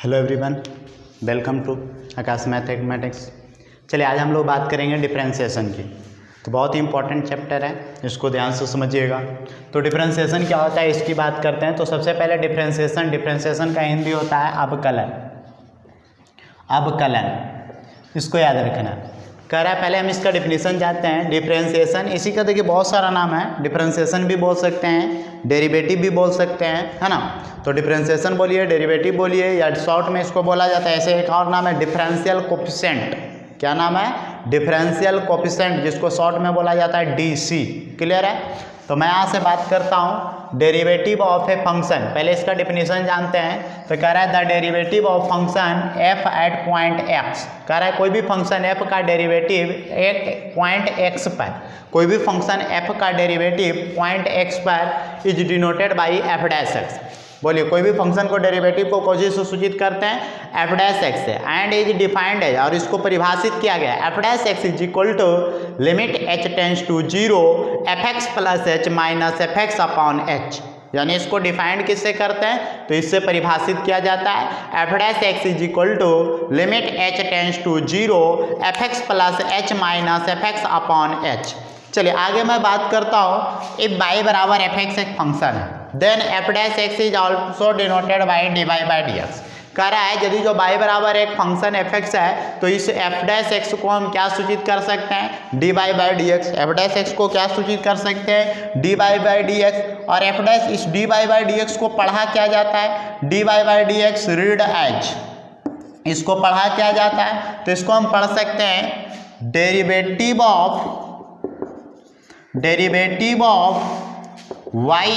Hello everyone, welcome to Aakash mathematics. चलिए आज हम लोग बात करेंगे डिफरेंशिएशन की। तो बहुत ही इंपॉर्टेंट चैप्टर है, इसको ध्यान से समझिएगा। तो डिफरेंशिएशन क्या होता है इसकी बात करते हैं। तो सबसे पहले डिफरेंशिएशन का हिंदी होता है अवकलन। इसको याद रखना। कह रहा है पहले हम इसका डिफिनीशन जानते हैं। डिफरेंशिएशन इसी का देखिए बहुत सारा नाम है। डिफरेंशिएशन भी बोल सकते हैं, डेरिवेटिव भी बोल सकते हैं, है ना। तो डिफरेंशिएशन बोलिए, डेरिवेटिव बोलिए, या शॉर्ट में इसको बोला जाता है ऐसे एक और नाम है डिफरेंशियल कोफिशिएंट। क्या नाम है? डिफरेंशियल कोफिशिएंट, जिसको शॉर्ट में बोला जाता है डीसी। क्लियर है? तो मैं यहाँ से बात करता हूँ डेरिवेटिव ऑफ ए फंक्शन। पहले इसका डिफिनीशन जानते हैं। तो कह रहा है the derivative of function F at point X. कह रहा है कोई भी फंक्शन एफ का डेरिवेटिव एक पॉइंट एक्स पर, कोई भी फंक्शन एफ का डेरिवेटिव पॉइंट एक्स पर is denoted by F dash X. बोलिए कोई भी फंक्शन को डेरिवेटिव को कौन से सूचित करते हैं? एफ डैश एक्स से। एंड इज डिफाइंड है, और इसको परिभाषित किया गया है। F dash X is equal to limit H tends to 0 F X plus H minus F X upon H. यानी इसको डिफाइंड किससे करते हैं? तो इससे परिभाषित किया जाता है F dash X is equal to limit H tends to 0 F X plus H minus F X upon H. चलिए आगे मैं बात करता हूँ। इफ बाई बराबर एफ एक्स एक फंक्शन है, then F dash X is also denoted by D Y by D X. कह रहा है यदि जो बाई बराबर एक फंक्शन एफ एक्स है तो इस एफ डैश एक्स को हम क्या सूचित कर सकते हैं? D Y by D X. F dash X को क्या सूचित कर सकते हैं? D Y by D X. और एफ डैश इस D Y by D X को पढ़ा क्या जाता है? D Y by D X read as, इसको पढ़ा क्या जाता है? तो इसको हम पढ़ सकते हैं derivative of y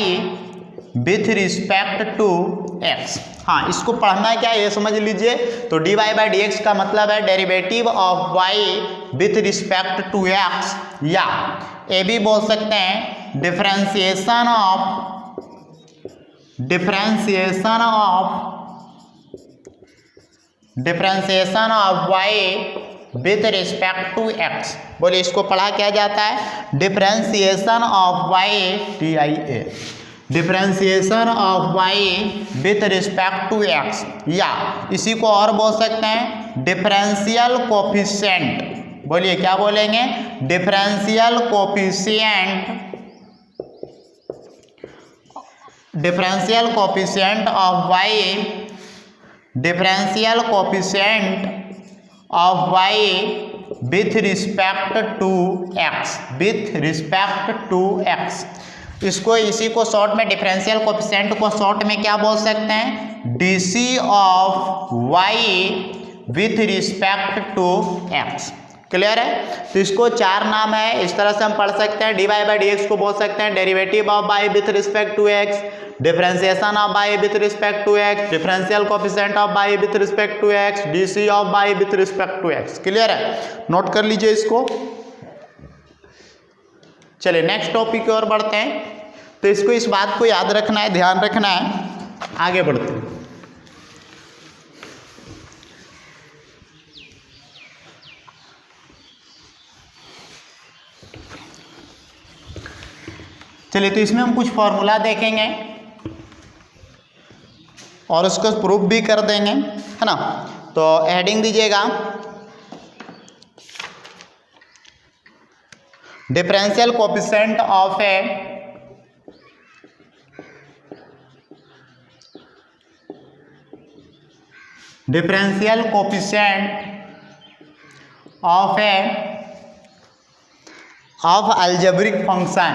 with respect to x। हाँ, इसको पढ़ना क्या है ये समझ लीजिए। तो D Y by D X का मतलब है derivative of y with respect to x, या ये भी बोल सकते हैं differentiation of y with respect to x। बोलिए इसको पढ़ा क्या जाता है? Differentiation of y, TIA, differentiation of y with respect to x, या इसी को और बोल सकते हैं डिफरेंशियल कोफिशिएंट। बोलिए क्या बोलेंगे? Differential coefficient of y with respect to x। इसको इसी को शॉर्ट में डिफरेंशियल कोफिशिएंट को शॉर्ट में क्या बोल सकते हैं? DC of y with respect to x। Clear है? तो इसको चार नाम है, इस तरह से हम पढ़ सकते हैं। D Y by D X को बोल सकते हैं derivative of y with respect to x, differentiation of y with respect to x, differential coefficient of y with respect to x, DC of y with respect to x। Clear है? Note कर लीजिए इसको। चलिए next topic की ओर बढ़ते हैं। तो इसको इस बात को याद रखना है, ध्यान रखना है। आगे बढ़ते हैं। चलिए तो इसमें हम कुछ फॉर्मूला देखेंगे और उसको प्रूफ भी कर देंगे, है ना। तो हेडिंग दीजिएगा differential coefficient of algebraic function.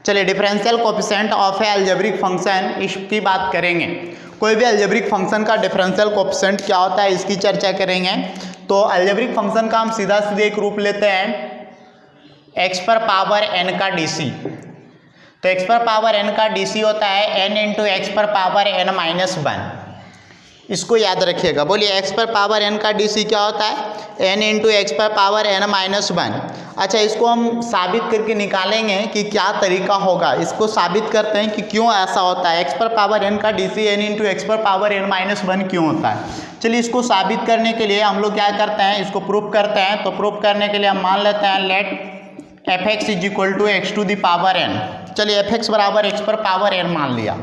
चलिए differential coefficient of a algebraic function, इसकी बात करेंगे। कोई भी अलजेब्रिक फंक्शन का डिफरेंशियल कोफिशिएंट क्या होता है इसकी चर्चा करेंगे। तो अलजेब्रिक फंक्शन का हम सीधा सीधे एक रूप लेते हैं x पर पावर n का dc। तो x पर पावर n का dc होता है n इंटू एक्स पर पावर n माइनस 1। इसको याद रखिएगा। बोलिए x पर पावर n का dc क्या होता है? n इंटू एक्स पर पावर n माइनस 1। अच्छा, इसको हम साबित करके निकालेंगे कि क्या तरीका होगा। इसको साबित करते हैं कि क्यों ऐसा होता है। x पर पावर n का dc n इंटू एक्स पर पावर n माइनस 1 क्यों होता है। चलिए इसको साबित करने के लिए हम लोग क्या करते हैं, इसको प्रूफ करते हैं। तो प्रूफ करने के लिए हम मान लेते हैं let F X is equal to X to the power N. चलिए एफ एक्स बराबर एक्स पर पावर एन मान लिया।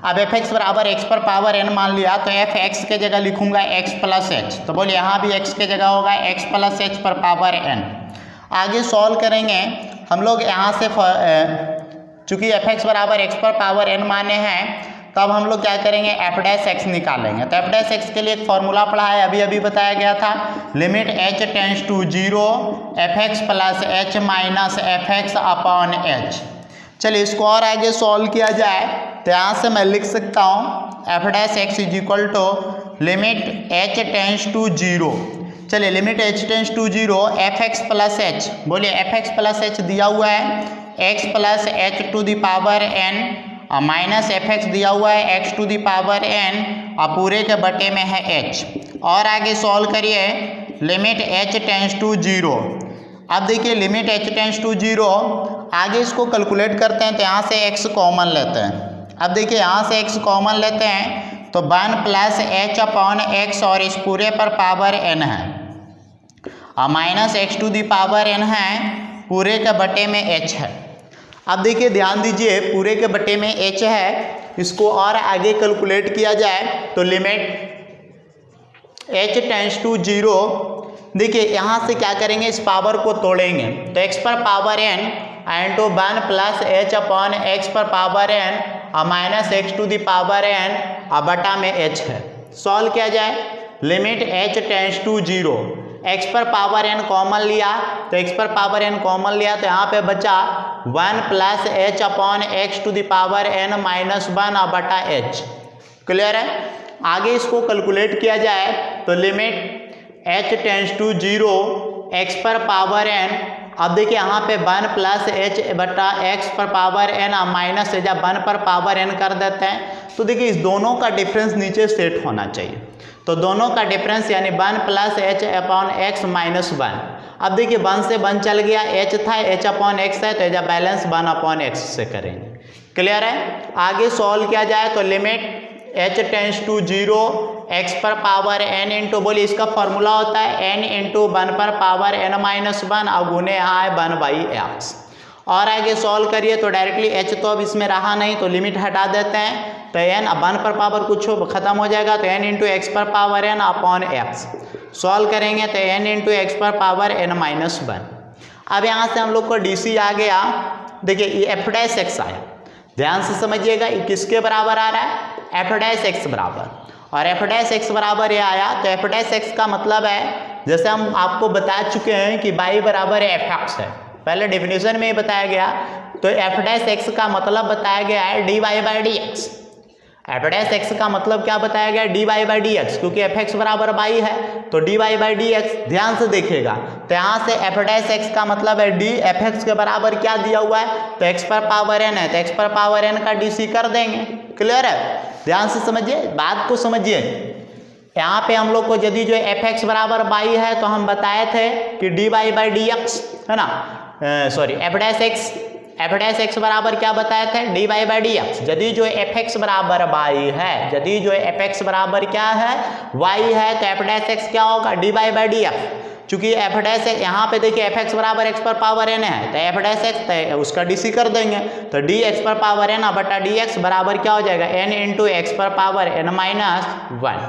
अब एफ एक्स बराबर एक्स पर पावर एन मान लिया तो एफ एक्स के जगह लिखूंगा एक्स प्लस एच, तो बोलिए यहाँ भी एक्स के जगह होगा एक्स प्लस एच पर पावर एन। आगे सॉल्व करेंगे हम लोग यहाँ से, चूंकि एफ एक्स बराबर एक्स पर पावर एन माने हैं, तब हम लोग क्या करेंगे एफ डैश एक्स निकालेंगे। तो एफ डैश एक्स के लिए एक फॉर्मूला पढ़ा है, अभी अभी बताया गया था, limit H tends to 0 F X plus H minus F X upon H. चलिए इसको और आगे सॉल्व किया जाए तो यहाँ से मैं लिख सकता हूँ F dash X is equal to limit H tends to 0। चलिए limit H tends to 0 F X plus H, बोलिए एफ एक्स प्लस एच दिया हुआ है X plus H to the power N minus F X दिया हुआ है X to the power N और पूरे के बटे में है एच। और आगे सॉल्व करिए लिमिट एच टेंस टू 0। अब देखिए लिमिट एच टेंस टू 0, आगे इसको कैलकुलेट करते हैं तो यहाँ से x कॉमन लेते हैं। अब देखिए यहाँ से x कॉमन लेते हैं तो 1 प्लस एच अपॉन एक्स और इस पूरे पर पावर n है और minus X to the power n है, पूरे के बटे में h है। अब देखिए ध्यान दीजिए पूरे के बटे में h है, इसको और आगे कैलकुलेट किया जाए तो लिमिट h टेंस टू 0, देखिए यहाँ से क्या करेंगे इस पावर को तोड़ेंगे तो x पर power n into 1 plus H upon X पर पावर n और minus X to the power n और बटा में h है। सॉल्व किया जाए limit h tends to 0, x पर पावर n कॉमन लिया तो x पर पावर n कॉमन लिया तो यहाँ पे बचा 1 plus H upon X to the power n minus 1 और बटा h। क्लियर है? आगे इसको कैलकुलेट किया जाए तो limit h tends to 0 x पर पावर n, अब देखिए यहाँ पे 1 प्लस एच बटा एक्स पर पावर n और माइनस जब 1 पर पावर n कर देते हैं तो देखिए इस दोनों का डिफरेंस नीचे सेट होना चाहिए। तो दोनों का डिफरेंस यानी 1 plus H upon x minus 1। अब देखिए 1 से 1 चल गया, h था h अपॉन एक्स है तो जब बैलेंस 1 अपॉन एक्स से करेंगे। क्लियर है? आगे सॉल्व किया जाए तो limit h tends to 0 x पर पावर n इंटू, बोलिए इसका फॉर्मूला होता है n इंटू 1 पर पावर n माइनस 1 और गुने यहाँ है 1 बाई एक्स। और आगे सॉल्व करिए तो डायरेक्टली h तो अब इसमें रहा नहीं तो लिमिट हटा देते हैं तो n, अब 1 पर पावर कुछ खत्म हो जाएगा तो n इंटू एक्स पर power n upon x. Solve करेंगे तो n इंटू एक्स पर पावर n माइनस 1। अब यहाँ से हम लोग को डी आ गया, देखिए ये एफ डैश एक्स आया, ध्यान से समझिएगा ये किसके बराबर आ रहा है एफ डैश एक्स बराबर, और एफ डैश एक्स बराबर ये आया तो एफ डैश एक्स का मतलब है जैसे हम आपको बता चुके हैं कि y बराबर एफ एक्स है, पहले डेफिनेशन में ही बताया गया, तो एफ डैश एक्स का मतलब बताया गया है D Y by D X. F dash X का मतलब क्या बताया गया D Y by D X, क्योंकि एफ एक्स बराबर y है तो D Y by D X. ध्यान से देखिएगा तो यहाँ से एफ डैश एक्स का मतलब है डी एफ एक्स के बराबर क्या दिया हुआ है तो एक्स पर पावर n है तो एक्स पर पावर n का डी सी कर देंगे। क्लियर है? ध्यान से समझिए बात को समझिए। यहाँ पे हम लोग को यदि जो एफ एक्स बराबर y है तो हम बताए थे कि D Y by D X है ना, सॉरी एफ डैश एक्स बराबर क्या बताए थे D Y by D X. यदि जो एफ एक्स बराबर y है, यदि जो एफ एक्स बराबर क्या है y है तो एफ डैश एक्स क्या होगा D Y by D X. चूंकि एफ डैश यहाँ पे देखिए एफ एक्स बराबर एक्स पर पावर n है तो एफ डैश एक्स तो उसका डी सी कर देंगे तो डी एक्स पर पावर n बटा डी एक्स बराबर क्या हो जाएगा n इंटू एक्स पर पावर n माइनस 1।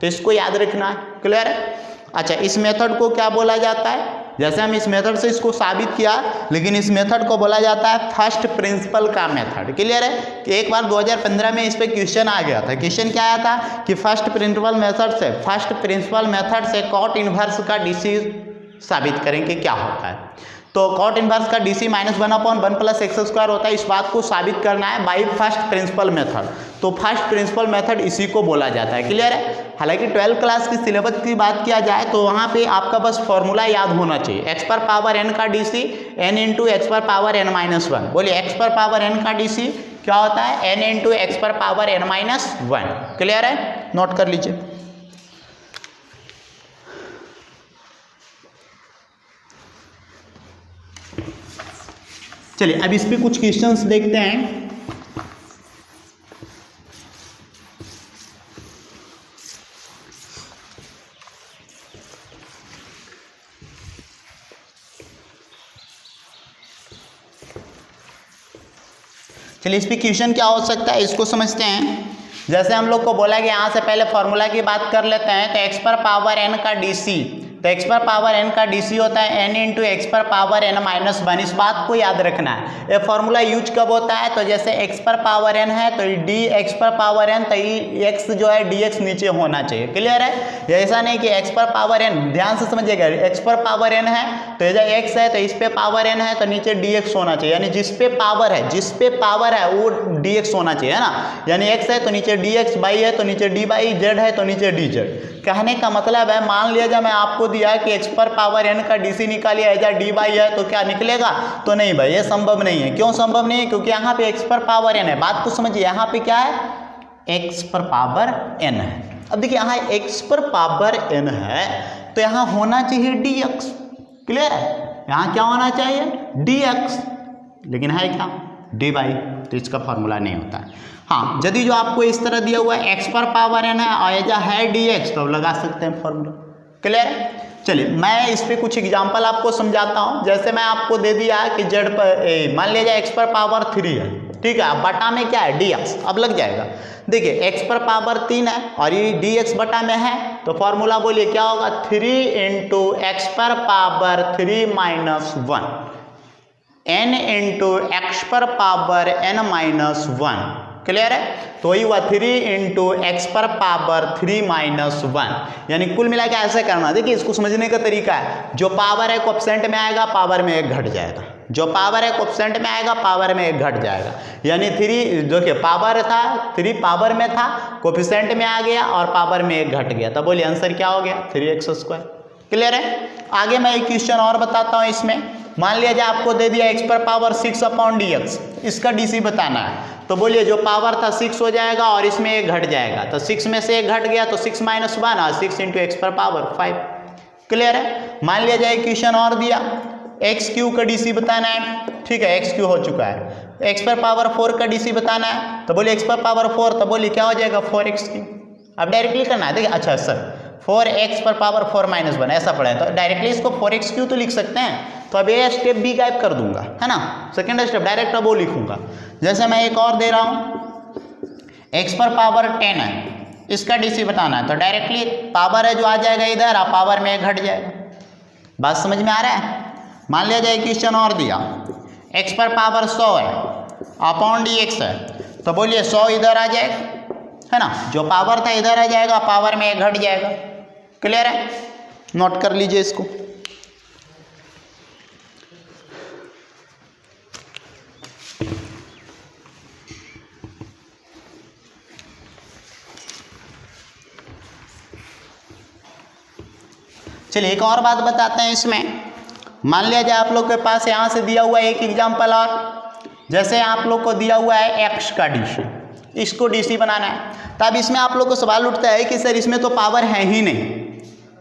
तो इसको याद रखना है। क्लियर है? अच्छा इस मेथड को क्या बोला जाता है, जैसे हम इस मेथड से इसको साबित किया, लेकिन इस मेथड को बोला जाता है फर्स्ट प्रिंसिपल का मेथड। क्लियर है? कि एक बार 2015 में इस पे क्वेश्चन आ गया था। क्वेश्चन क्या आया था कि फर्स्ट प्रिंसिपल मेथड से कॉट इनवर्स का डीसी साबित करेंगे क्या होता है। तो कॉट इनवर्स का DC minus 1 upon 1 plus x square होता है, इस बात को साबित करना है बाई फर्स्ट प्रिंसिपल मेथड। तो फर्स्ट प्रिंसिपल मेथड इसी को बोला जाता है। क्लियर है? हालांकि 12th क्लास की सिलेबस की बात किया जाए तो वहाँ पे आपका बस फॉर्मूला याद होना चाहिए, एक्स पर पावर n का डीसी n इंटू एक्स पर पावर n माइनस 1। बोलिए एक्स पर पावर n का डीसी क्या होता है n इंटू एक्स पर पावर n माइनस 1। क्लियर है? नोट कर लीजिए। चलिए अब इस पे कुछ क्वेश्चंस देखते हैं। चलिए इस पे क्वेश्चन क्या हो सकता है इसको समझते हैं। जैसे हम लोग को बोला कि यहाँ से पहले फॉर्मूला की बात कर लेते हैं, तो एक्स पर पावर एन का डीसी, तो एक्स पर पावर एन का डीसी होता है एन इंटू एक्स पर पावर एन माइनस वन। इस बात को याद रखना है। ये फॉर्मूला यूज कब होता है, तो जैसे एक्स पर पावर एन है तो डी एक्स पर पावर एन, तो एक्स जो है डी एक्स नीचे होना चाहिए। क्लियर है? ये ऐसा नहीं कि एक्स पर पावर एन, ध्यान से समझिएगा, एक्स पर पावर एन है तो ये एक्स है तो इस पे पावर एन है तो नीचे डी एक्स होना चाहिए, यानी जिस पे पावर है वो डी एक्स होना चाहिए, है ना। यानी एक्स है तो नीचे डी एक्स, बाई है तो नीचे डी बाई, जेड है तो नीचे डी जेड। कहने का मतलब है, मान लिया जाए मैं आपको दिया कि एक्स पर पावर एन का डीसी निकालिए एजा डी बाई है, तो क्या निकलेगा? तो नहीं भाई, ये संभव नहीं है। क्यों संभव नहीं है? क्योंकि यहाँ पे एक्स पर पावर एन है। बात को समझिए, यहाँ पे क्या है? एक्स पर पावर एन है। अब देखिए यहाँ एक्स पर पावर एन है तो यहाँ होना चाहिए डी एक्स। क्लियर है? यहाँ क्या होना चाहिए? डी एक्स, लेकिन है क्या? डी बाई, तो इसका फॉर्मूला नहीं होता है। हाँ, यदि जो आपको इस तरह दिया हुआ है एक्स पर पावर एन है और एजा है डी एक्स, तो लगा सकते हैं फॉर्मूला। क्लियर है? चलिए मैं इस पे कुछ एग्जांपल आपको समझाता हूँ। जैसे मैं आपको दे दिया कि जेड पर मान लिया जाए एक्स पर पावर 3 है, ठीक है, अब बटा में क्या है? D x. अब लग जाएगा। देखिए एक्स पर पावर 3 है और ये डी एक्स बटा में है, तो फॉर्मूला बोलिए क्या होगा? 3 इंटू एक्स पर power 3 minus 1 N into X पर पावर एन माइनस 1। क्लियर है? तो वही हुआ 3 इंटू एक्स पर पावर 3 माइनस 1। यानी कुल मिला के ऐसे करना। देखिए इसको समझने का तरीका है, जो पावर है कोएफिशिएंट में आएगा, पावर में 1 घट जाएगा। जो पावर है कोएफिशिएंट में आएगा, पावर में 1 घट जाएगा। यानी 3 देखिए पावर था, 3 पावर में था, कोएफिशिएंट में आ गया और पावर में 1 घट गया। तो बोलिए आंसर क्या हो गया? 3x²। क्लियर है? आगे मैं एक क्वेश्चन और बताता हूँ। इसमें मान लिया जाए आपको दे दिया एक्स पर पावर 6 अपॉन डी एक्स, इसका डीसी बताना है। तो बोलिए जो पावर था 6 हो जाएगा और इसमें 1 घट जाएगा, तो 6 में से 1 घट गया तो 6 माइनस 1 और 6 इंटू एक्स पर पावर 5। क्लियर है? मान लिया जाए क्वेश्चन और दिया एक्स क्यू का डीसी बताना है, ठीक है, एक्स क्यू हो चुका है। एक्स पर पावर 4 का डीसी बताना है, तो बोलिए एक्स पर पावर 4, तो बोलिए क्या हो जाएगा? 4x Q. अब डायरेक्टली करना है। देखिए अच्छा सर 4x पर पावर 4 माइनस 1 ऐसा पढ़ा है, तो डायरेक्टली इसको 4x क्यू तो लिख सकते हैं। तो अब ये स्टेप भी गायब कर दूंगा, है ना। सेकेंड स्टेप डायरेक्ट अब वो लिखूंगा। जैसे मैं एक और दे रहा हूँ, x पर पावर 10 है, इसका डीसी बताना है, तो डायरेक्टली पावर है जो आ जाएगा इधर और पावर में 1 घट जाएगा। बात समझ में आ रहा है? मान लिया जाए क्वेश्चन और दिया x पर पावर 100 है अपॉन डी एक्स है, तो बोलिए 100 इधर आ जाएगा, है ना। जो पावर था इधर आ जाएगा, पावर में 1 घट जाएगा। क्लियर है? नोट कर लीजिए इसको। चलिए एक और बात बताते हैं इसमें। मान लिया जाए आप लोग के पास यहाँ से दिया हुआ है एक एग्जांपल और, जैसे आप लोग को दिया हुआ है एक्स का डीसी, इसको डीसी बनाना है। तो अब इसमें आप लोग को सवाल उठता है कि सर इसमें तो पावर है ही नहीं,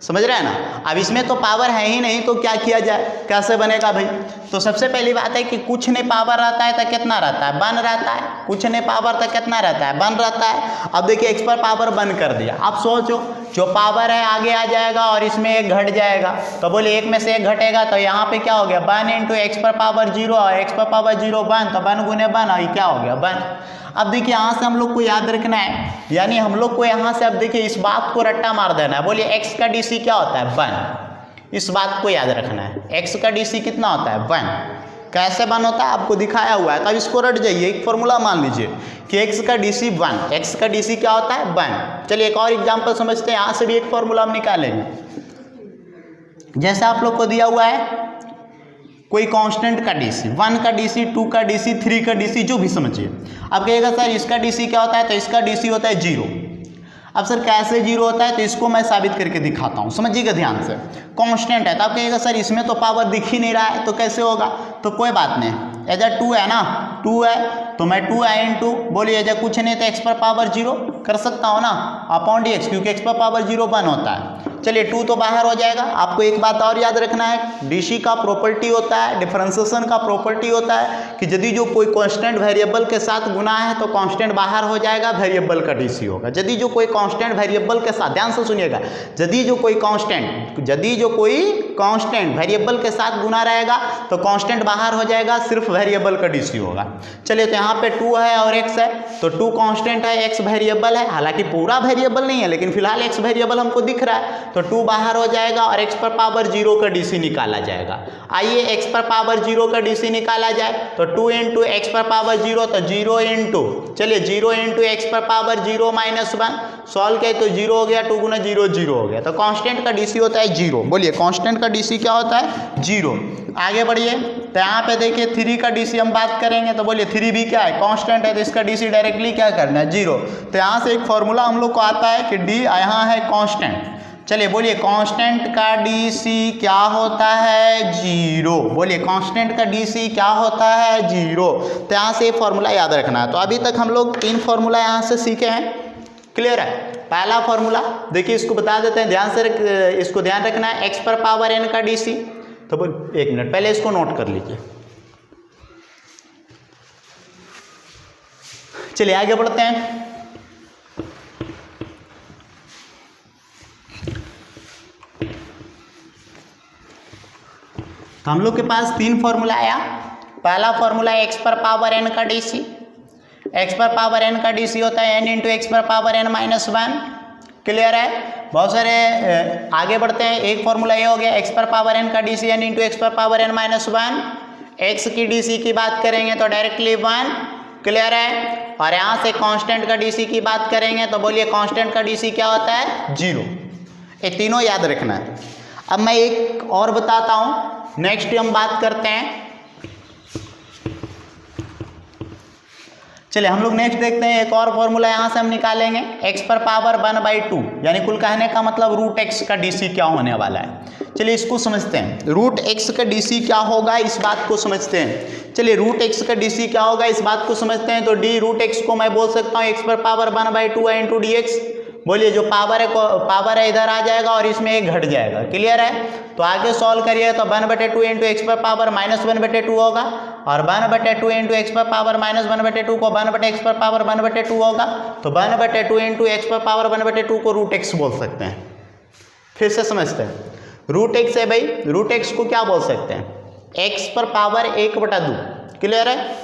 समझ रहे हैं ना। अब इसमें तो पावर है ही नहीं तो क्या किया जाए, कैसे बनेगा भाई। तो सबसे पहली बात है कि कुछ ने पावर रहता है तो कितना रहता है? 1 रहता है। कुछ ने पावर तो कितना रहता है? 1 रहता है। अब देखिए एक्स पर पावर 1 कर दिया। अब सोचो जो पावर है आगे आ जाएगा और इसमें 1 घट जाएगा, तो बोले 1 में से 1 घटेगा, तो यहाँ पे क्या हो गया? 1 इंटू एक्स पर पावर 0 और एक्स पर पावर 0 1, तो 1 गुने 1 और क्या हो गया? 1। अब देखिए यहाँ से हम लोग को याद रखना है, यानी हम लोग को यहाँ से अब देखिए इस बात को रट्टा मार देना है। बोलिए एक्स का डीसी क्या होता है? 1। इस बात को याद रखना है, एक्स का डीसी कितना होता है? 1। कैसे 1 होता है आपको दिखाया हुआ है, तब इसको रट जाइए। एक फॉर्मूला मान लीजिए कि एक्स का डीसी 1, एक्स का डीसी क्या होता है? 1। चलिए एक और एग्जाम्पल समझते हैं, यहाँ से भी एक फॉर्मूला हम निकालेंगे। जैसे आप लोग को दिया हुआ है कोई कांस्टेंट का डीसी, 1 का डीसी, 2 का डीसी, 3 का डीसी, जो भी समझिए। अब कहिएगा सर इसका डीसी क्या होता है, तो इसका डीसी होता है 0। अब सर कैसे 0 होता है, तो इसको मैं साबित करके दिखाता हूँ, समझिएगा ध्यान से। कांस्टेंट है तो आप कहिएगा सर इसमें तो पावर दिख ही नहीं रहा है, तो कैसे होगा। तो कोई बात नहीं, एजा 2 है ना, 2 है तो मैं 2 है इंटू, बोलिए एजा कुछ नहीं तो एक्स पर पावर 0 कर सकता हूँ ना, अपॉन डी एक्स, क्योंकि एक्स पर पावर 0 1 होता है। चलिए 2 तो बाहर हो जाएगा। आपको एक बात और याद रखना है, डीसी का प्रॉपर्टी होता है, डिफरेंशिएशन का प्रॉपर्टी होता है कि यदि जो कोई कांस्टेंट वेरिएबल के साथ गुना है तो कांस्टेंट बाहर हो जाएगा, वेरिएबल का डीसी होगा। यदि जो कोई कांस्टेंट वेरिएबल के साथ, ध्यान से सुनिएगा, यदि जो कोई कांस्टेंट वेरिएबल के साथ गुना रहेगा तो कांस्टेंट बाहर हो जाएगा, सिर्फ वेरिएबल का डीसी होगा। चलिए तो यहाँ पे 2 है और x है, तो 2 कांस्टेंट है, x वेरिएबल है, हालांकि पूरा वेरिएबल नहीं है लेकिन फिलहाल x वेरिएबल हमको दिख रहा है, तो 2 बाहर हो जाएगा और x पर पावर 0 का डीसी निकाला जाएगा। आइए x पर पावर 0 का डीसी निकाला जाए, तो 2 इंटू एक्स पर पावर 0, तो 0 इंटू, चलिए 0 इंटू एक्स पर पावर 0 माइनस 1, सॉल्व किया तो 0 हो गया, 2 गुना 0 0 हो गया। तो कांस्टेंट का डीसी होता है 0। बोलिए कांस्टेंट का डीसी क्या होता है? 0। आगे बढ़िए, तो यहाँ पे देखिए 3 का डीसी हम बात करेंगे, तो बोलिए 3 भी क्या है? कांस्टेंट है, तो इसका डीसी डायरेक्टली क्या करना है? 0। तो यहाँ से एक फॉर्मूला हम लोग को आता है कि डी यहाँ है कांस्टेंट। चलिए बोलिए कांस्टेंट का डीसी क्या होता है? 0। बोलिए कांस्टेंट का डीसी क्या होता है? 0। तो यहाँ से फॉर्मूला याद रखना है। तो अभी तक हम लोग 3 फॉर्मूला यहाँ से सीखे हैं, क्लियर है? पहला फॉर्मूला देखिए, इसको बता देते हैं, ध्यान से इसको ध्यान रखना है, एक्स पर पावर एन का डीसी। तो बोल 1 मिनट पहले इसको नोट कर लीजिए। चलिए आगे बढ़ते हैं। तो हम लोग के पास 3 फॉर्मूला आया। पहला फॉर्मूला एक्स पर पावर एन का डीसी। एक्स पर पावर एन का डीसी होता है n इंटू एक्स पर पावर n माइनस 1, क्लियर है? बहुत सारे आगे बढ़ते हैं। एक फॉर्मूला ये हो गया, एक्स पर पावर n का डीसी n इंटू एक्स पर पावर n माइनस 1। एक्स की डीसी की बात करेंगे तो डायरेक्टली 1, क्लियर है? और यहाँ से कांस्टेंट का डीसी की बात करेंगे तो बोलिए कांस्टेंट का डीसी क्या होता है? 0। ये तीनों याद रखना है। अब मैं एक और बताता हूँ, नेक्स्ट हम बात करते हैं। चलिए हम लोग नेक्स्ट देखते हैं, एक और फॉर्मूला यहाँ से हम निकालेंगे, x पर पावर 1/2, यानी कुल कहने का मतलब रूट x का डीसी क्या होने वाला है। चलिए इसको समझते हैं, रूट x का डीसी क्या होगा इस बात को समझते हैं। चलिए रूट x का डीसी क्या होगा इस बात को समझते हैं। तो d रूट x को मैं बोल सकता हूँ x पर पावर 1/2 है इंटू dx। बोलिए जो पावर है इधर आ जाएगा और इसमें एक घट जाएगा, क्लियर है? तो आगे सॉल्व करिए तो 1/2 इंटू एक्स पर पावर माइनस 1/2 होगा, और 1/2 इंटू एक्स पर पावर माइनस 1/2 को 1/x पर पावर 1/2 होगा, तो 1/2 इंटू एक्स पर पावर 1/2 को रूट x बोल सकते हैं। फिर से समझते हैं, रूट x है भाई, रूट x को क्या बोल सकते हैं? x पर पावर 1/2, क्लियर है?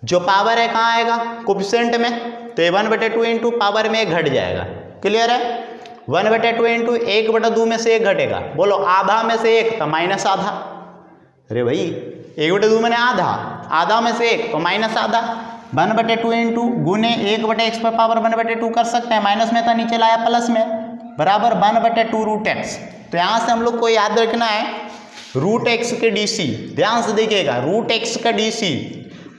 जो पावर है कहाँ आएगा? कोफिशिएंट में, तो 1/2 इंटू पावर में एक घट जाएगा, क्लियर है? 1/2 इंटू 1/2 में से एक घटेगा, बोलो आधा में से एक, तो माइनस आधा। अरे भाई 1/2 मैंने आधा में से एक, तो माइनस आधा। 1/2 इंटू गुने 1/x पर पावर 1/2 कर सकते हैं, माइनस में था नीचे लाया प्लस में, बराबर 1/2 रूट x। तो यहाँ से हम लोग को याद रखना है रूट x के डीसी, ध्यान से देखिएगा, रूट x का डीसी।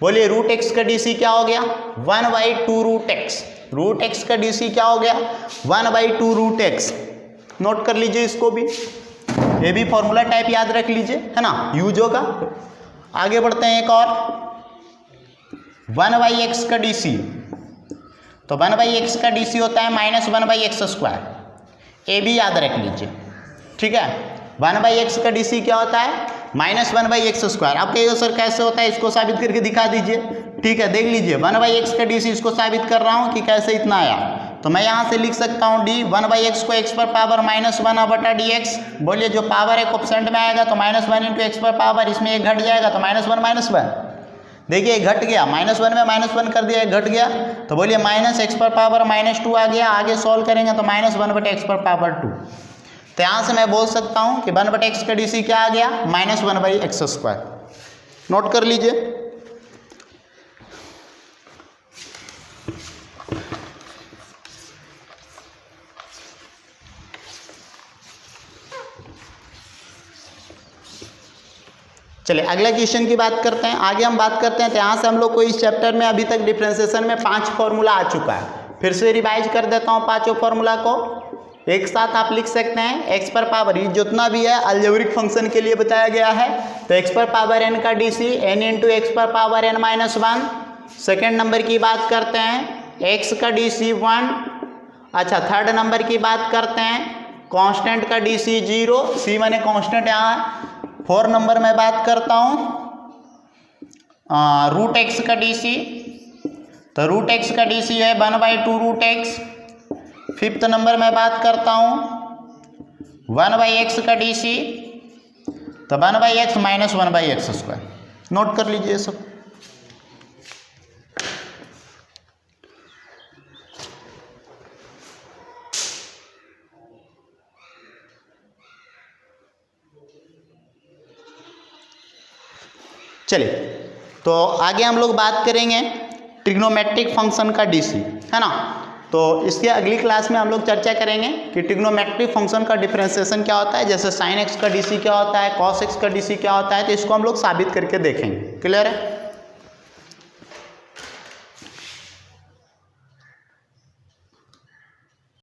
बोलिए रूट x का डीसी क्या हो गया? 1/2 रूट x। रूट x का डीसी क्या हो गया? 1/2 रूट x। नोट कर लीजिए इसको भी, ये भी फॉर्मूला टाइप याद रख लीजिए, है ना, यूज होगा। आगे बढ़ते हैं, एक और 1/x का डीसी। तो 1/x का डीसी होता है माइनस 1/x², ये भी याद रख लीजिए, ठीक है? 1/x का डीसी क्या होता है? Minus 1/x²। आप कहिए सर कैसे होता है, इसको साबित करके दिखा दीजिए। ठीक है, देख लीजिए 1/x का डीसी, इसको साबित कर रहा हूँ कि कैसे इतना आया। तो मैं यहाँ से लिख सकता हूँ d 1/x को x पर पावर -1/dx। बोलिए जो पावर है कोफिशिएंट में आएगा तो -1 इंटू एक्स पर पावर, इसमें एक घट जाएगा तो -1 देखिए घट गया, -1 में -1 कर दिया, घट गया, तो बोलिए -x पर पावर -2 आ गया। आगे सॉल्व करेंगे तो -1/x पर पावर 2। तो यहाँ से मैं बोल सकता हूँ कि 1/x का डीसी क्या आ गया? -1/x²। नोट कर लीजिए। चलिए अगला क्वेश्चन की बात करते हैं। आगे हम बात करते हैं, तो यहाँ से हम लोग को इस चैप्टर में अभी तक डिफरेंशिएशन में 5 फॉर्मूला आ चुका है। फिर से रिवाइज कर देता हूँ 5 फॉर्मूला को, एक साथ आप लिख सकते हैं। एक्स पर पावर, ये जितना भी है अलजेब्रिक फंक्शन के लिए बताया गया है, तो एक्स पर पावर एन का डीसी एन इंटू एक्स पर पावर एन -1। सेकेंड नंबर की बात करते हैं, एक्स का डीसी 1। अच्छा, थर्ड नंबर की बात करते हैं, कांस्टेंट का डीसी 0, सी माने कांस्टेंट यहाँ है। 4 नंबर में बात करता हूँ रूट एक्स का डीसी, तो रूट एक्स का डीसी है 1/2 रूट एक्स। 5th नंबर में बात करता हूँ 1/x का डीसी, तो 1/x minus 1/x square. Note कर लीजिए सब। चलिए, तो आगे हम लोग बात करेंगे ट्रिग्नोमेट्रिक फंक्शन का डीसी, है ना। तो इसके अगली क्लास में हम लोग चर्चा करेंगे कि ट्रिग्नोमेट्रिक फंक्शन का डिफरेंशिएशन क्या होता है, जैसे साइन एक्स का डीसी क्या होता है, कॉस एक्स का डीसी क्या होता है, तो इसको हम लोग साबित करके देखेंगे। क्लियर है।